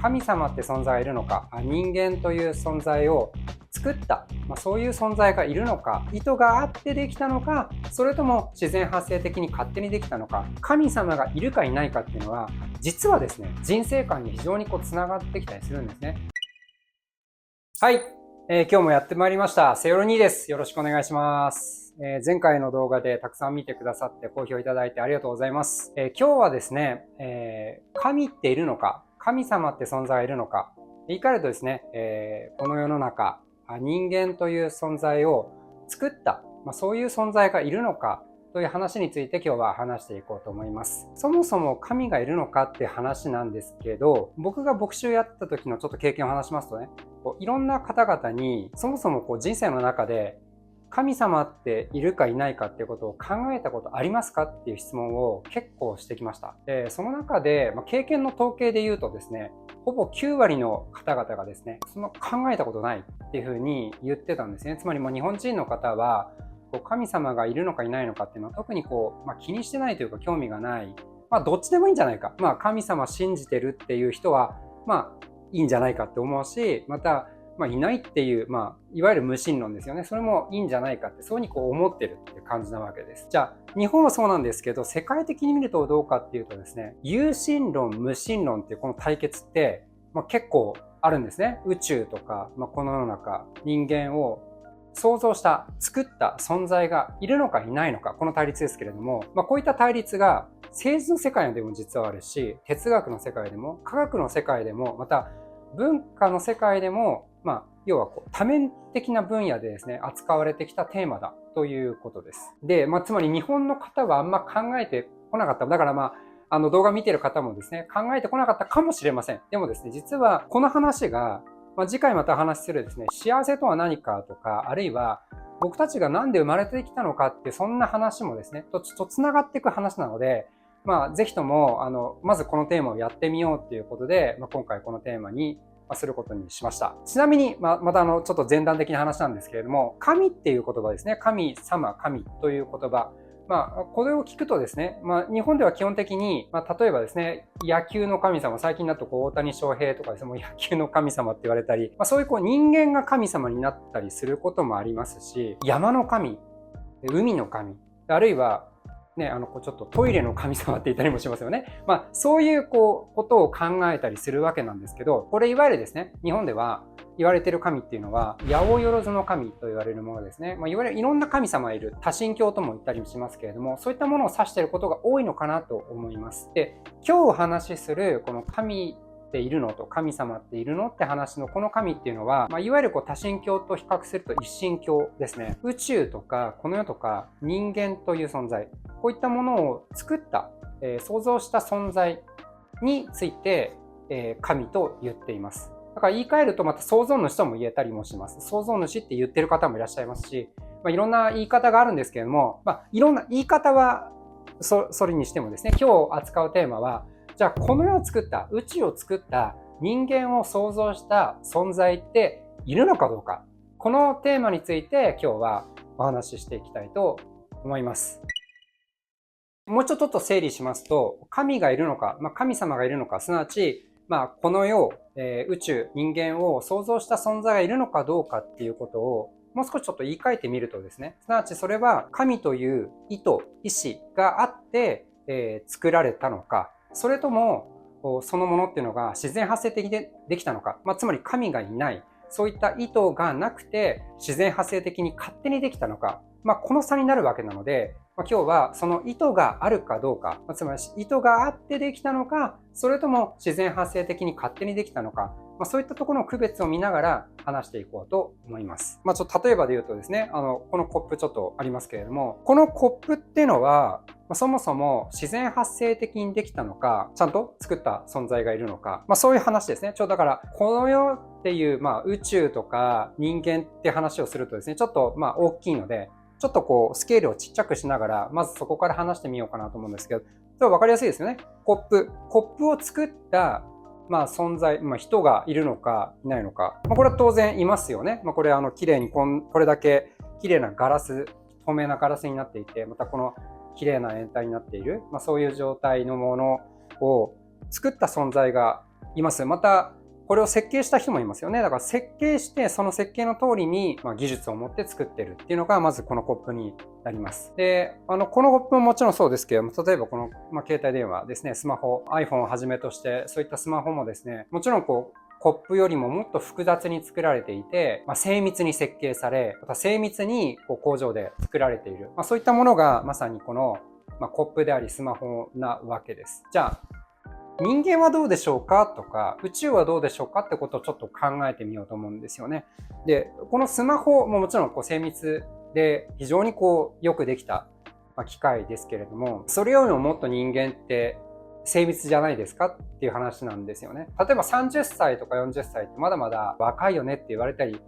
神様って存在がいるのか、人間という存在を作った、そういう存在がいるのか、意図があってできたのか、それとも自然発生的に勝手にできたのか、神様がいるかいないかっていうのは、実はですね、人生観に非常につながってきたりするんですね。はい、今日もやってまいりました。セヨロニーです。よろしくお願いします。前回の動画でたくさん見てくださって好評いただいてありがとうございます。今日はですね、神っているのか、神様って存在がいるのか、言い換えるとですね、この世の中、人間という存在を作った、そういう存在がいるのかという話について今日は話していこうと思います。そもそも神がいるのかって話なんですけど、僕が牧師をやった時のちょっと経験を話しますとね、いろんな方々にそもそも人生の中で神様っているかいないかっていうことを考えたことありますかっていう質問を結構してきました。で、その中で、経験の統計で言うとですね、ほぼ9割の方々がですね、その考えたことないっていうふうに言ってたんですね。つまり日本人の方は神様がいるのかいないのかっていうのは特に気にしてないというか興味がない。どっちでもいいんじゃないか。神様信じてるっていう人はいいんじゃないかって思うし、またいないっていう、いわゆる無神論ですよね。それもいいんじゃないかって、そういうふうに思ってるっていう感じなわけです。じゃあ、日本はそうなんですけど、世界的に見るとどうかっていうとですね、有神論、無神論っていうこの対決って、結構あるんですね。宇宙とか、この世の中、人間を創造した、作った存在がいるのかいないのか、この対立ですけれども、こういった対立が政治の世界でも実はあるし、哲学の世界でも、科学の世界でも、また文化の世界でも、要は多面的な分野でですね、扱われてきたテーマだということです。で、つまり日本の方はあんま考えてこなかった。だから動画見てる方もですね、考えてこなかったかもしれません。でもですね、実はこの話が、次回また話するですね、幸せとは何かとか、あるいは僕たちがなんで生まれてきたのかって、そんな話もですね、と繋がっていく話なので、ぜひとも、まずこのテーマをやってみようっていうことで、今回このテーマにすることにしました。ちなみに、またちょっと前段的な話なんですけれども、神っていう言葉ですね。神様、神という言葉。これを聞くとですね、日本では基本的に、例えばですね、野球の神様、最近だと大谷翔平とかですね、もう野球の神様って言われたり、そういう人間が神様になったりすることもありますし、山の神、海の神、あるいはね、ちょっとトイレの神様って言ったりもしますよね。そういうことを考えたりするわけなんですけど、これいわゆるですね、日本では言われている神っていうのは、八百万の神と言われるものですね。いわゆるいろんな神様がいる、多神教とも言ったりしますけれども、そういったものを指していることが多いのかなと思います。で、今日お話しするこの神っているのと神様っているのって話のこの神っていうのは、いわゆる多神教と比較すると一神教ですね。宇宙とかこの世とか人間という存在、こういったものを作った、創造した存在について、神と言っています。だから言い換えるとまた創造主とも言えたりもします。創造主って言ってる方もいらっしゃいますし、いろんな言い方があるんですけれども、いろんな言い方はそれにしてもですね、今日扱うテーマは、じゃあこの世を作った、宇宙を作った人間を創造した存在っているのかどうか、このテーマについて今日はお話ししていきたいと思います。もうちょっと整理しますと、神がいるのか、神様がいるのか、すなわち、この世、宇宙、人間を創造した存在がいるのかどうかっていうことをもう少しちょっと言い換えてみるとですね、すなわちそれは神という意図、意志があって、作られたのか、それともそのものっていうのが自然発生的でできたのか、つまり神がいない、そういった意図がなくて自然発生的に勝手にできたのか、この差になるわけなので、今日はその意図があるかどうか、つまり意図があってできたのか、それとも自然発生的に勝手にできたのか、そういったところの区別を見ながら話していこうと思います。ちょっと例えばで言うとですね、このコップちょっとありますけれども、このコップっていうのは、そもそも自然発生的にできたのか、ちゃんと作った存在がいるのか、そういう話ですね。だから、この世っていう、宇宙とか人間って話をするとですね、ちょっと大きいので、ちょっとスケールをちっちゃくしながら、まずそこから話してみようかなと思うんですけど、分かりやすいですよね。コップを作った存在、人がいるのかいないのか、これは当然いますよね。これ綺麗にこれだけ綺麗なガラス、透明なガラスになっていて、またこの綺麗な円体になっている、そういう状態のものを作った存在がいます。また、これを設計した人もいますよね。だから設計して、その設計の通りに、技術を持って作ってるっていうのが、まずこのコップになります。で、このコップももちろんそうですけども、例えばこの、携帯電話ですね、スマホ、iPhone をはじめとして、そういったスマホもですね、もちろんコップよりももっと複雑に作られていて、精密に設計され、また精密に工場で作られている。そういったものがまさにこの、コップでありスマホなわけです。じゃあ、人間はどうでしょうかとか、宇宙はどうでしょうかってことをちょっと考えてみようと思うんですよね。で、このスマホももちろん精密で非常によくできた機械ですけれども、それよりももっと人間って精密じゃないですかっていう話なんですよね。例えば30歳とか40歳ってまだまだ若いよねって言われたり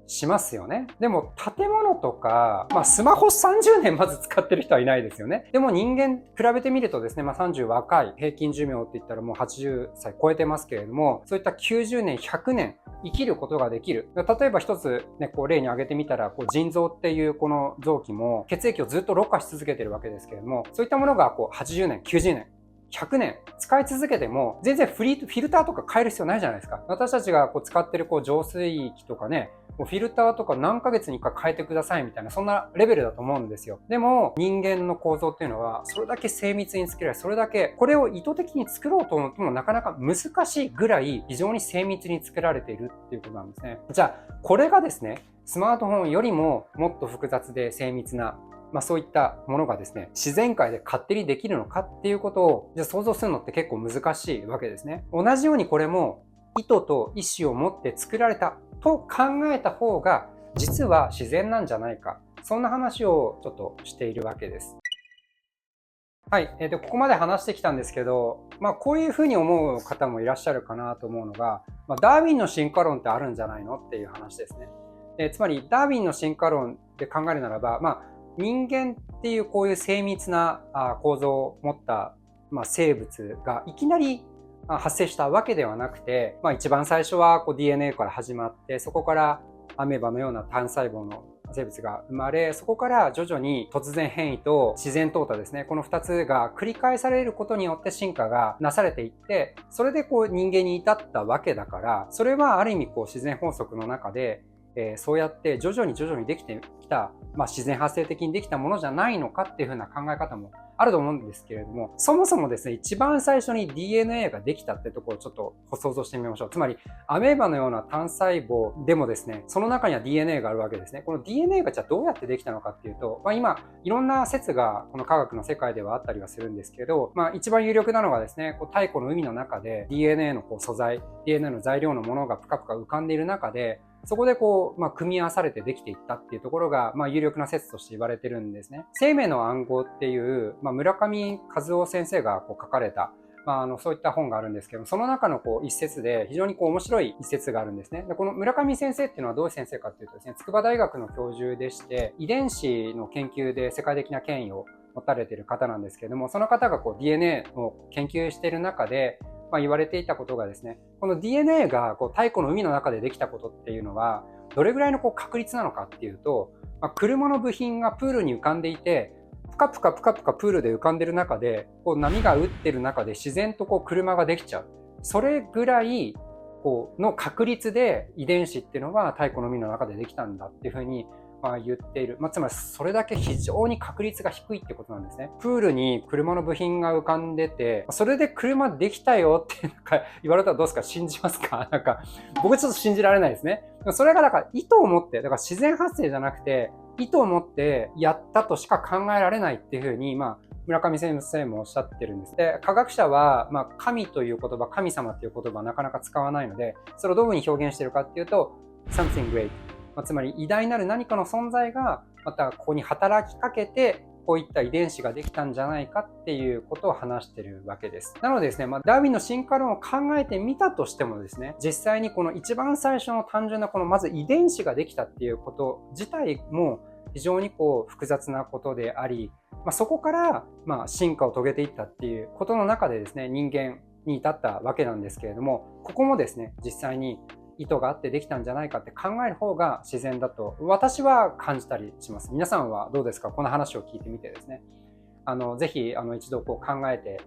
しますよね。でも建物とか、スマホ30年まず使ってる人はいないですよね。でも人間比べてみるとですね、30若い平均寿命って言ったらもう80歳超えてますけれども、そういった90年、100年生きることができる。例えば一つね、例に挙げてみたら、腎臓っていうこの臓器も血液をずっとろ過し続けてるわけですけれども、そういったものが80年、90年、100年使い続けても全然フィルターとか変える必要ないじゃないですか。私たちが使ってる浄水器とかね、フィルターとか何ヶ月に1回変えてくださいみたいな、そんなレベルだと思うんですよ。でも人間の構造っていうのはそれだけ精密に作られ、それだけこれを意図的に作ろうと思ってもなかなか難しいぐらい非常に精密に作られているっていうことなんですね。じゃあこれがですね、スマートフォンよりももっと複雑で精密なそういったものがですね、自然界で勝手にできるのかっていうことをじゃあ想像するのって結構難しいわけですね。同じようにこれも意図と意思を持って作られたと考えた方が実は自然なんじゃないか。そんな話をちょっとしているわけです。はい。で、ここまで話してきたんですけど、こういうふうに思う方もいらっしゃるかなと思うのが、ダーウィンの進化論ってあるんじゃないのっていう話ですね。つまり、ダーウィンの進化論で考えるならば、人間っていうこういう精密な構造を持った生物がいきなり発生したわけではなくて、一番最初はDNA から始まって、そこからアメバのような単細胞の生物が生まれ、そこから徐々に突然変異と自然淘汰ですね、この2つが繰り返されることによって進化がなされていって、それで人間に至ったわけだから、それはある意味自然法則の中でそうやって徐々にできてきた、自然発生的にできたものじゃないのかっていう風な考え方もあると思うんですけれども、そもそもですね、一番最初に DNA ができたってところをちょっと想像してみましょう。つまりアメーバのような単細胞でもですね、その中には DNA があるわけですね。この DNA がじゃあどうやってできたのかっていうと、今いろんな説がこの科学の世界ではあったりはするんですけど、一番有力なのがですね、太古の海の中で DNA の素材、DNA の材料のものがプカプカ浮かんでいる中で、そこで組み合わされてできていったっていうところが、有力な説として言われてるんですね。生命の暗号っていう、村上和夫先生が書かれた、そういった本があるんですけど、その中の一節で非常に面白い一節があるんですね。で、この村上先生っていうのはどういう先生かっていうとですね、筑波大学の教授でして、遺伝子の研究で世界的な権威を持たれている方なんですけれども、その方がDNA を研究している中で、言われていたことがですね、この DNA が太古の海の中でできたことっていうのはどれぐらいの確率なのかっていうと、車の部品がプールに浮かんでいて、プカプカプールで浮かんでる中で波が打ってる中で自然と車ができちゃう。それぐらいの確率で遺伝子っていうのは太古の海の中でできたんだっていうふうに言っている。つまりそれだけ非常に確率が低いってことなんですね。プールに車の部品が浮かんでて、それで車できたよって言われたらどうですか？信じますか？僕ちょっと信じられないですね。それが意図を持って、自然発生じゃなくて、意図を持ってやったとしか考えられないっていうふうに、村上先生もおっしゃってるんです。で、科学者は、神という言葉、神様っていう言葉はなかなか使わないので、それをどういうふうに表現しているかっていうと、something great。つまり偉大なる何かの存在がまたここに働きかけてこういった遺伝子ができたんじゃないかっていうことを話しているわけです。なのでですね、ダーウィンの進化論を考えてみたとしてもですね、実際にこの一番最初の単純なまず遺伝子ができたっていうこと自体も非常に複雑なことであり、そこから進化を遂げていったっていうことの中でですね、人間に至ったわけなんですけれども、ここもですね、実際に意図があってできたんじゃないかって考える方が自然だと私は感じたりします。皆さんはどうですか？この話を聞いてみてですね、ぜひ一度考えて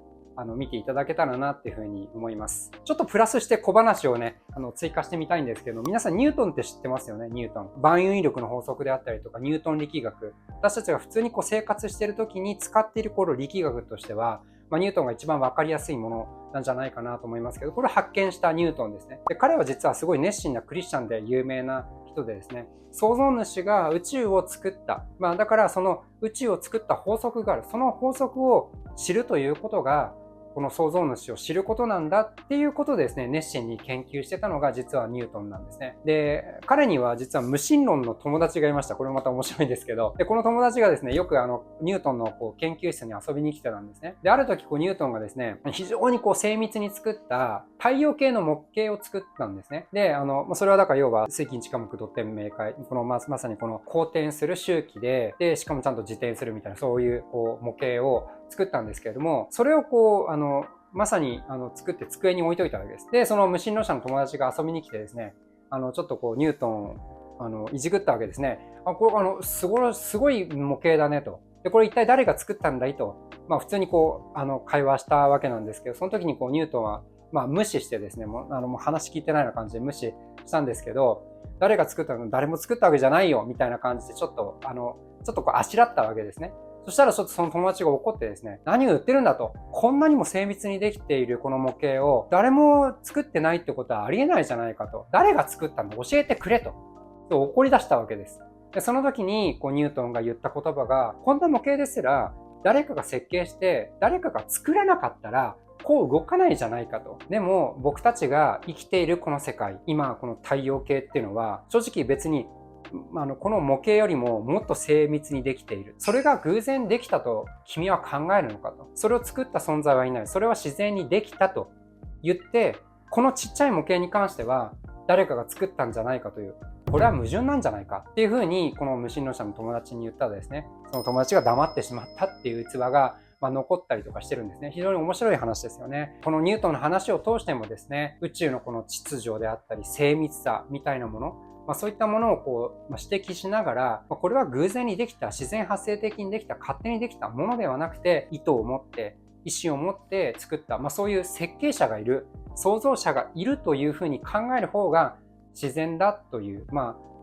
見ていただけたらなっていうふうに思います。ちょっとプラスして小話をね、追加してみたいんですけど、皆さんニュートンって知ってますよね、ニュートン。万有引力の法則であったりとか、ニュートン力学。私たちが普通に生活している時に使っている力学としては、ニュートンが一番分かりやすいものなんじゃないかなと思いますけど、これを発見したニュートンですね。で、彼は実はすごい熱心なクリスチャンで有名な人でですね、創造主が宇宙を作った。だからその宇宙を作った法則がある。その法則を知るということが、この創造主を知ることなんだっていうことでですね、熱心に研究してたのが実はニュートンなんですね。で、彼には実は無神論の友達がいました。これまた面白いんですけど、で、この友達がですね、よくニュートンの研究室に遊びに来てたんですね。で、ある時ニュートンがですね、非常に精密に作った太陽系の模型を作ったんですね。で、それはだから要は水金地下木土天明海、まさに公転する周期で、しかもちゃんと自転するみたいな、そういう模型を作ったんですけれども、それをまさに作って机に置いといたわけです。で、その無神論者の友達が遊びに来てですね、ちょっとニュートンいじくったわけですね。これすごい模型だねと。で、これ一体誰が作ったんだいと、普通に会話したわけなんですけど、その時にニュートンは無視してですね、もう話聞いてないような感じで無視したんですけど、誰が作ったの？誰も作ったわけじゃないよみたいな感じでちょっとあしらったわけですね。そしたらちょっとその友達が怒ってですね、何を言ってるんだと。こんなにも精密にできているこの模型を誰も作ってないってことはありえないじゃないかと。誰が作ったの？教えてくれと。怒り出したわけです。で、その時にニュートンが言った言葉が、こんな模型ですら誰かが設計して誰かが作らなかったらこう動かないじゃないかと。でも僕たちが生きているこの世界、今この太陽系っていうのは正直別にこの模型よりももっと精密にできている。それが偶然できたと君は考えるのかと。それを作った存在はいない。それは自然にできたと言って、このちっちゃい模型に関しては誰かが作ったんじゃないかという、これは矛盾なんじゃないかっていうふうにこの無神論者の友達に言ったらですね、その友達が黙ってしまったっていう逸話が残ったりとかしてるんですね。非常に面白い話ですよね。このニュートンの話を通してもですね、宇宙のこの秩序であったり精密さみたいなもの、そういったものを指摘しながら、これは偶然にできた、自然発生的にできた、勝手にできたものではなくて、意図を持って、意思を持って作った、そういう設計者がいる、創造者がいるというふうに考える方が自然だという、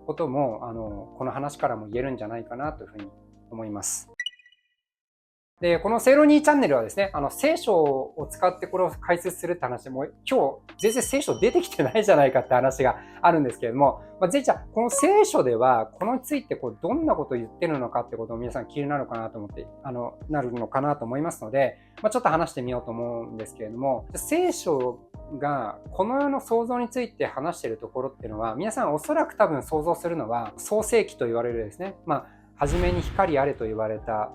こともこの話からも言えるんじゃないかなというふうに思います。で、このセイロニーチャンネルはですね、聖書を使ってこれを解説するって話で、もう今日全然聖書出てきてないじゃないかって話があるんですけれども、じゃあこの聖書ではこのについてどんなことを言ってるのかってことを皆さん気になるかなと思って、なるのかなと思いますので、ちょっと話してみようと思うんですけれども、聖書がこの世の創造について話しているところっていうのは、皆さんおそらく多分想像するのは創世記と言われるですね、初めに光あれと言われた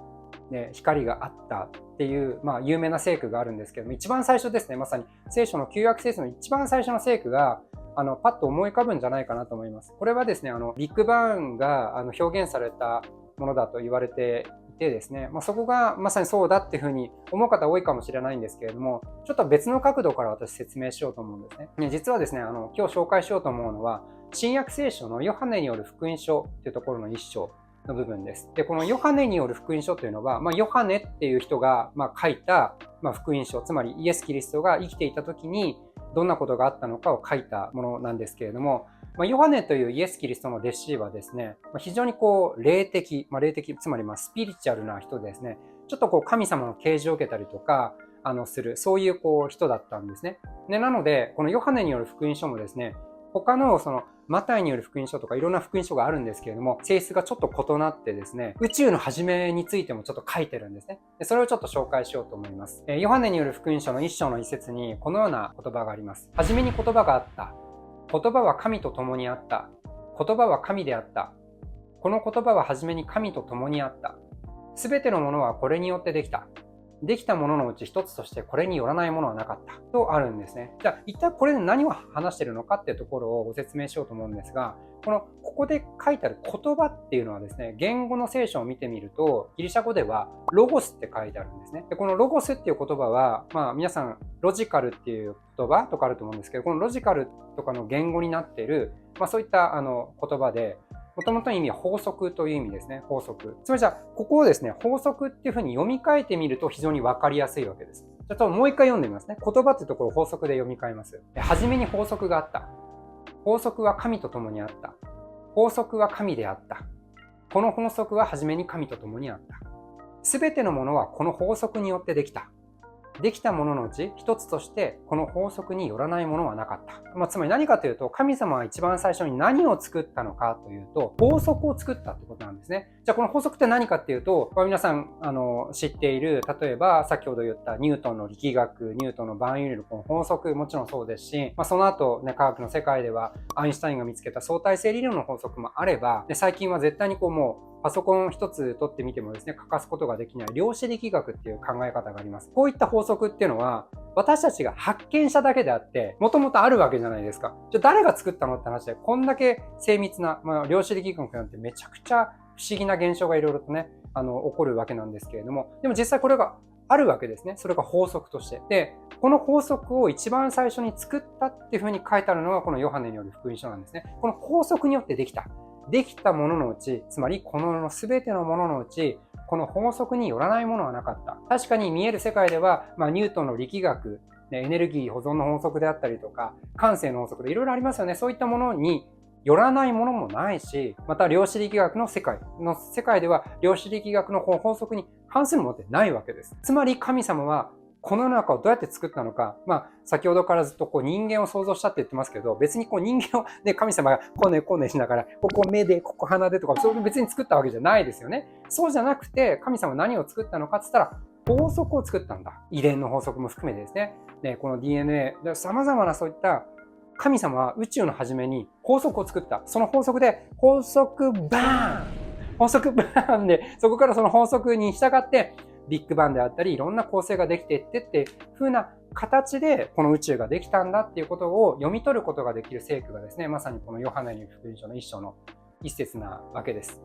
光があったっていう、有名な聖句があるんですけども、一番最初ですね、まさに聖書の旧約聖書の一番最初の聖句がパッと思い浮かぶんじゃないかなと思います。これはですね、ビッグバンが表現されたものだと言われていてですね、そこがまさにそうだっていうふうに思う方多いかもしれないんですけれども、ちょっと別の角度から私説明しようと思うんですね。実はですね、今日紹介しようと思うのは、新約聖書のヨハネによる福音書っていうところの一章の部分です。で、このヨハネによる福音書というのは、ヨハネっていう人が書いた福音書、つまりイエス・キリストが生きていた時にどんなことがあったのかを書いたものなんですけれども、ヨハネというイエス・キリストの弟子はですね、非常に霊的、つまりスピリチュアルな人でですね、ちょっと神様の啓示を受けたりとかする、そういう人だったんですね。で、なので、このヨハネによる福音書もですね、他のマタイによる福音書とかいろんな福音書があるんですけれども、性質がちょっと異なってですね、宇宙の始めについてもちょっと書いてるんですね。で、それをちょっと紹介しようと思います。ヨハネによる福音書の一章の一節にこのような言葉があります。はじめに言葉があった。言葉は神と共にあった。言葉は神であった。この言葉ははじめに神と共にあった。すべてのものはこれによってできた。できたもののうち一つとしてこれによらないものはなかったとあるんですね。じゃあ一体これで何を話しているのかっていうところをご説明しようと思うんですが、ここで書いてある言葉っていうのはですね、言語の聖書を見てみるとギリシャ語ではロゴスって書いてあるんですね。で、このロゴスっていう言葉は、皆さんロジカルっていう言葉とかあると思うんですけど、このロジカルとかの言語になっている、そういった言葉で、もともとの意味は法則という意味ですね。法則。つまりじゃあ、ここをですね、法則っていうふうに読み替えてみると非常にわかりやすいわけです。ちょっともう一回読んでみますね。言葉ってところを法則で読み替えます。はじめに法則があった。法則は神と共にあった。法則は神であった。この法則ははじめに神と共にあった。すべてのものはこの法則によってできた。できたもののうち一つとしてこの法則によらないものはなかった。つまり何かというと、神様は一番最初に何を作ったのかというと、法則を作ったってことなんですね。じゃあこの法則って何かっていうと、皆さん知っている、例えば先ほど言ったニュートンの力学、ニュートンの万有引力の法則もちろんそうですし、その後、科学の世界ではアインシュタインが見つけた相対性理論の法則もあれば、最近は絶対にもうパソコン一つ取ってみてもですね、欠かすことができない量子力学っていう考え方があります。こういった法則っていうのは、私たちが発見しただけであって、もともとあるわけじゃないですか。じゃあ誰が作ったのって話で、こんだけ精密な、量子力学なんてめちゃくちゃ不思議な現象がいろいろとね、起こるわけなんですけれども、でも実際これがあるわけですね。それが法則として。で、この法則を一番最初に作ったっていうふうに書いてあるのがこのヨハネによる福音書なんですね。この法則によってできた。できたもののうち、つまりこの世の全てのもののうち、この法則によらないものはなかった。確かに見える世界では、ニュートンの力学、エネルギー保存の法則であったりとか、慣性の法則でいろいろありますよね。そういったものによらないものもないし、また量子力学の世界では量子力学の法則に反するものってないわけです。つまり神様はこの世の中をどうやって作ったのか、先ほどからずっと人間を創造したって言ってますけど、別に人間を、神様がこうねしながら、ここ目で、ここ鼻でとか、それ別に作ったわけじゃないですよね。そうじゃなくて、神様は何を作ったのかって言ったら、法則を作ったんだ。遺伝の法則も含めてですね。この DNA、様々なそういった神様は宇宙の初めに法則を作った。その法則で、法則バーン法則バーンで、そこからその法則に従って、ビッグバンであったり、いろんな構成ができていってっていう風な形で、この宇宙ができたんだっていうことを読み取ることができる聖句がですね、まさにこのヨハネに福音書の一章の一節なわけです。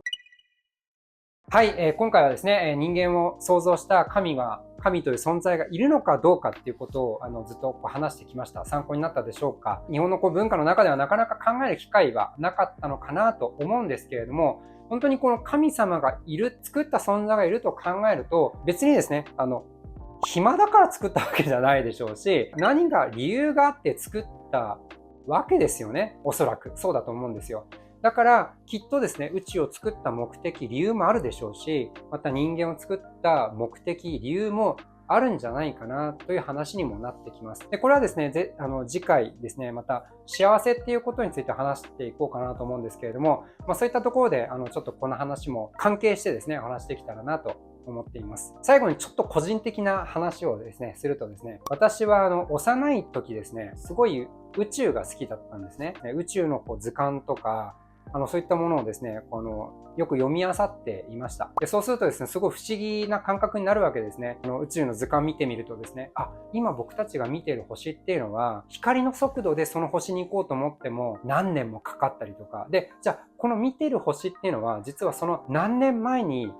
はい、今回はですね、人間を創造した神という存在がいるのかどうかっていうことをずっと話してきました。参考になったでしょうか。日本の文化の中ではなかなか考える機会はなかったのかなと思うんですけれども、本当にこの神様がいる、作った存在がいると考えると、別にですね、暇だから作ったわけじゃないでしょうし、何か理由があって作ったわけですよね。おそらく。そうだと思うんですよ。だからきっとですね、宇宙を作った目的、理由もあるでしょうし、また人間を作った目的、理由もあるんじゃないかなという話にもなってきます。で、これはですね、次回ですね、また幸せっていうことについて話していこうかなと思うんですけれども、そういったところでちょっとこの話も関係してですね、お話できたらなと思っています。最後にちょっと個人的な話をですね、するとですね、私は幼い時ですね、すごい宇宙が好きだったんですね。宇宙の図鑑とか、そういったものをですね、よく読み漁っていました。で、そうするとですね、すごい不思議な感覚になるわけですね。宇宙の図鑑見てみるとですね、今僕たちが見ている星っていうのは、光の速度でその星に行こうと思っても何年もかかったりとか。で、じゃあ、この見ている星っていうのは、実はその何年前に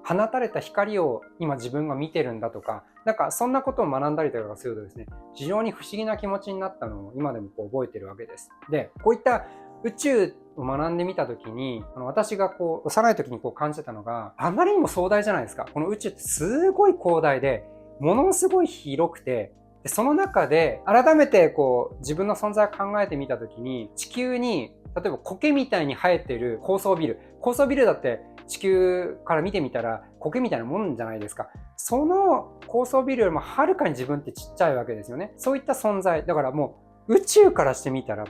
放たれた光を今自分が見てるんだとか、そんなことを学んだりとかするとですね、非常に不思議な気持ちになったのを今でも覚えてるわけです。で、こういった宇宙を学んでみたときに、私が幼い時に感じてたのが、あまりにも壮大じゃないですか。この宇宙ってすごい広大で、ものすごい広くて、その中で改めて自分の存在を考えてみたときに、地球に例えば苔みたいに生えてる高層ビルだって地球から見てみたら苔みたいなもんじゃないですか。その高層ビルよりもはるかに自分ってちっちゃいわけですよね。そういった存在だから、もう宇宙からしてみたら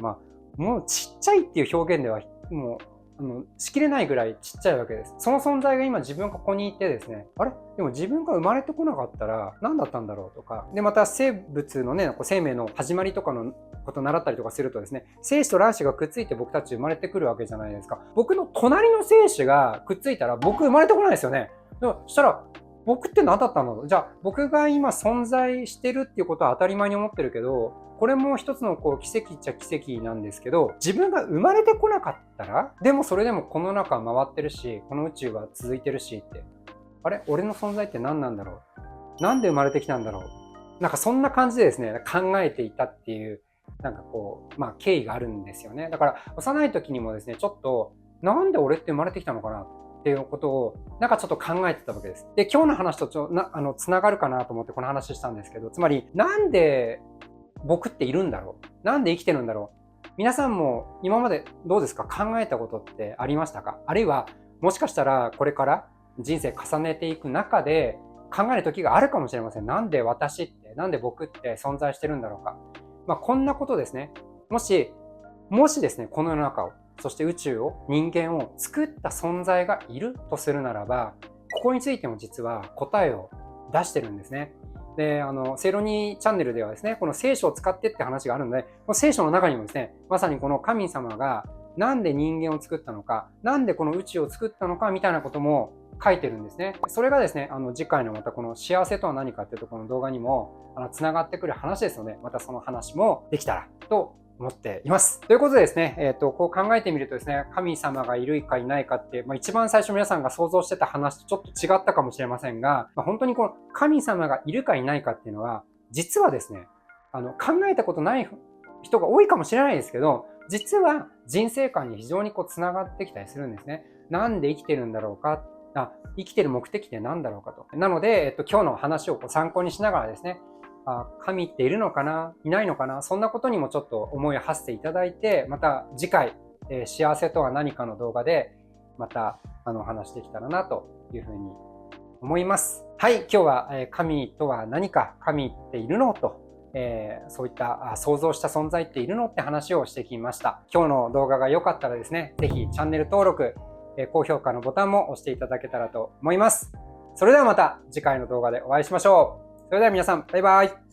もうちっちゃいっていう表現ではもうしきれないぐらいちっちゃいわけです。その存在が今自分がここにいてですね、でも自分が生まれてこなかったら何だったんだろうとか。で、また生物のね、生命の始まりとかのことを習ったりとかするとですね、精子と卵子がくっついて僕たち生まれてくるわけじゃないですか。僕の隣の精子がくっついたら僕生まれてこないですよね。そしたら僕って何だったんだろう。じゃあ僕が今存在してるっていうことは当たり前に思ってるけど、これも一つの奇跡っちゃ奇跡なんですけど、自分が生まれてこなかったら、でもそれでもこの中は回ってるし、この宇宙は続いてるしって、俺の存在って何なんだろう、なんで生まれてきたんだろう、そんな感じでですね、考えていたっていう、経緯があるんですよね。だから幼い時にもですね、ちょっとなんで俺って生まれてきたのかなっっていうことをなんかちょっと考えてたわけです。で、今日の話とつながるかなと思ってこの話したんですけど、つまりなんで僕っているんだろう、なんで生きてるんだろう。皆さんも今までどうですか、考えたことってありましたか？あるいはもしかしたらこれから人生重ねていく中で考える時があるかもしれません。なんで私って、なんで僕って存在してるんだろうか。こんなことですね。もしですね、この世の中を、そして宇宙を、人間を作った存在がいるとするならば、ここについても実は答えを出してるんですね。で、セイロニーチャンネルではですね、この聖書を使ってって話があるので、この聖書の中にもですね、まさにこの神様がなんで人間を作ったのか、なんでこの宇宙を作ったのかみたいなことも書いてるんですね。それがですね、次回のまたこの幸せとは何かっていうところの動画にもつながってくる話ですので、またその話もできたらと思っています。ということでですね、こう考えてみるとですね、神様がいるかいないかって、一番最初皆さんが想像してた話とちょっと違ったかもしれませんが、本当にこの神様がいるかいないかっていうのは、実はですね、考えたことない人が多いかもしれないですけど、実は人生観に非常につながってきたりするんですね。なんで生きてるんだろうか、生きてる目的って何だろうかと。なので、今日の話を参考にしながらですね、神っているのかないないのかな、そんなことにもちょっと思いを馳せていただいて、また次回、幸せとは何かの動画でまたお話できたらなというふうに思います。はい、今日は神とは何か、神っているのと、そういった想像した存在っているのって話をしてきました。今日の動画が良かったらですね、ぜひチャンネル登録、高評価のボタンも押していただけたらと思います。それではまた次回の動画でお会いしましょう。それでは皆さん、バイバイ。